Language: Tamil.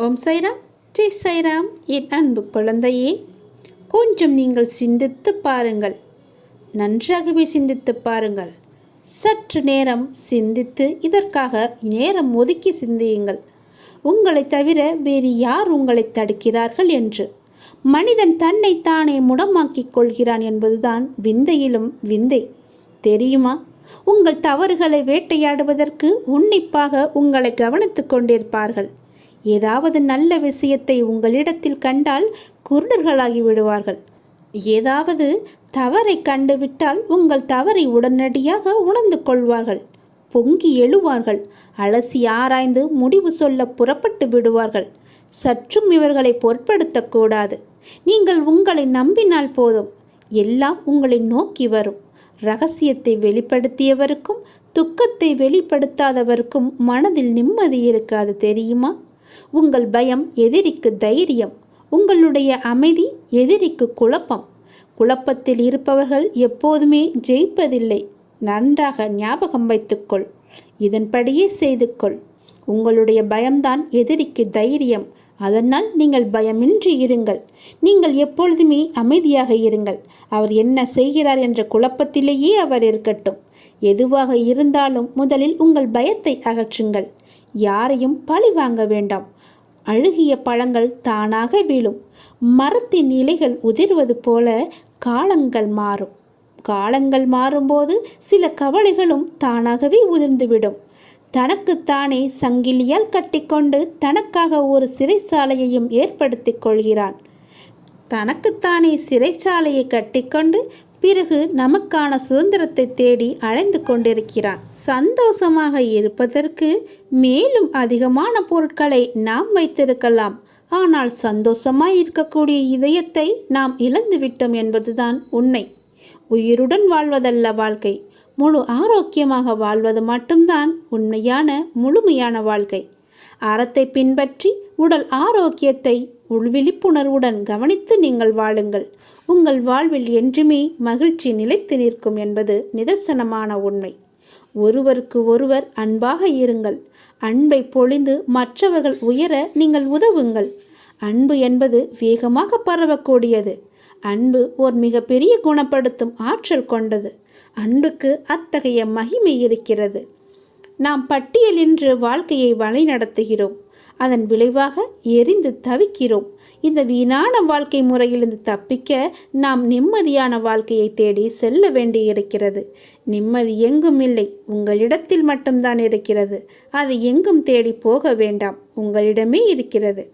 ஓம் சைராம், ஜெய் சைராம். என் அன்பு குழந்தையே, கொஞ்சம் நீங்கள் சிந்தித்து பாருங்கள். நன்றாகவே சிந்தித்து பாருங்கள். சற்று நேரம் சிந்தித்து இதற்காக நேரம் ஒதுக்கி சிந்தியுங்கள். உங்களை தவிர வேறு யார் உங்களை தடுக்கிறார்கள் என்று. மனிதன் தன்னைத்தானே முடமாக்கிக் கொள்கிறான் என்பதுதான் விந்தையிலும் விந்தை. தெரியுமா? உங்கள் தவறுகளை வேட்டையாடுவதற்கு உன்னிப்பாக உங்களை கவனித்துக் கொண்டிருப்பார்கள். ஏதாவது நல்ல விஷயத்தை உங்களிடத்தில் கண்டால் குருடர்களாகி விடுவார்கள். ஏதாவது தவறை கண்டுவிட்டால் உங்கள் தவறை உடனடியாக உணர்ந்து கொள்வார்கள். பொங்கி எழுவார்கள். அலசி ஆராய்ந்து முடிவு சொல்ல புறப்பட்டு விடுவார்கள். சற்றும் இவர்களை பொருட்படுத்தக்கூடாது. நீங்கள் உங்களை நம்பினால் போதும், எல்லாம் உங்களை நோக்கி வரும். ரகசியத்தை வெளிப்படுத்தியவருக்கும் துக்கத்தை வெளிப்படுத்தாதவருக்கும் மனதில் நிம்மதி இருக்காது, தெரியுமா? உங்கள் பயம் எதிரிக்கு தைரியம், உங்களுடைய அமைதி எதிரிக்கு குழப்பம். குழப்பத்தில் இருப்பவர்கள் எப்போதுமே ஜெயிப்பதில்லை. நன்றாக ஞாபகம் வைத்துக்கொள். இதன்படியே செய்து கொள். உங்களுடைய பயம்தான் எதிரிக்கு தைரியம். அதனால் நீங்கள் பயமின்றி இருங்கள். நீங்கள் எப்பொழுதுமே அமைதியாக இருங்கள். அவர் என்ன செய்கிறார் என்ற குழப்பத்திலேயே அவர் இருக்கட்டும். எதுவாக இருந்தாலும் முதலில் உங்கள் பயத்தை அகற்றுங்கள். யாரையும் பழி வாங்க வேண்டாம். அழுகிய பழங்கள் தானாக வீழும். மரத்தின் இலைகள் உதிர்வது போல காலங்கள் மாறும். காலங்கள் மாறும்போது சில கவலைகளும் தானாகவே உதிர்ந்துவிடும். தனக்குத்தானே சங்கிலியால் கட்டிக்கொண்டு தனக்காக ஒரு சிறைச்சாலையையும் ஏற்படுத்தி கொள்கிறான். தனக்குத்தானே சிறைச்சாலையை கட்டிக்கொண்டு பிறகு நமக்கான சுதந்திரத்தை தேடி அலைந்து கொண்டிருக்கிறான். சந்தோஷமாக இருப்பதற்கு மேலும் அதிகமான பொருட்களை நாம் வைத்திருக்கலாம். ஆனால் சந்தோஷமாய் இருக்கக்கூடிய இதயத்தை நாம் இழந்துவிட்டோம் என்பதுதான் உண்மை. உயிருடன் வாழ்வதல்ல வாழ்க்கை. முழு ஆரோக்கியமாக வாழ்வது மட்டும்தான் உண்மையான முழுமையான வாழ்க்கை. அறத்தை பின்பற்றி உடல் ஆரோக்கியத்தை விழிப்புணர்வுடன் கவனித்து நீங்கள் வாழுங்கள். உங்கள் வாழ்வில் என்றுமே மகிழ்ச்சி நிலைத்து நிற்கும் என்பது நிதர்சனமான உண்மை. ஒருவருக்கு ஒருவர் அன்பாக இருங்கள். அன்பை பொழிந்து மற்றவர்கள் உயர நீங்கள் உதவுங்கள். அன்பு என்பது வேகமாக பரவக்கூடியது. அன்பு ஒரு மிகப்பெரிய குணப்படுத்தும் ஆற்றல் கொண்டது. அன்புக்கு அத்தகைய மகிமை இருக்கிறது. நாம் பட்டியலின்றி வாழ்க்கையை வழிநடத்துகிறோம். அதன் விளைவாக எரிந்து தவிக்கிறோம். இந்த வீணான வாழ்க்கை முறையிலிருந்து தப்பிக்க நாம் நிம்மதியான வாழ்க்கையை தேடி செல்ல வேண்டியிருக்கிறது. நிம்மதி எங்கும் இல்லை, உங்களிடத்தில் மட்டும்தான் இருக்கிறது. அது எங்கும் தேடி போக வேண்டாம், உங்களிடமே இருக்கிறது.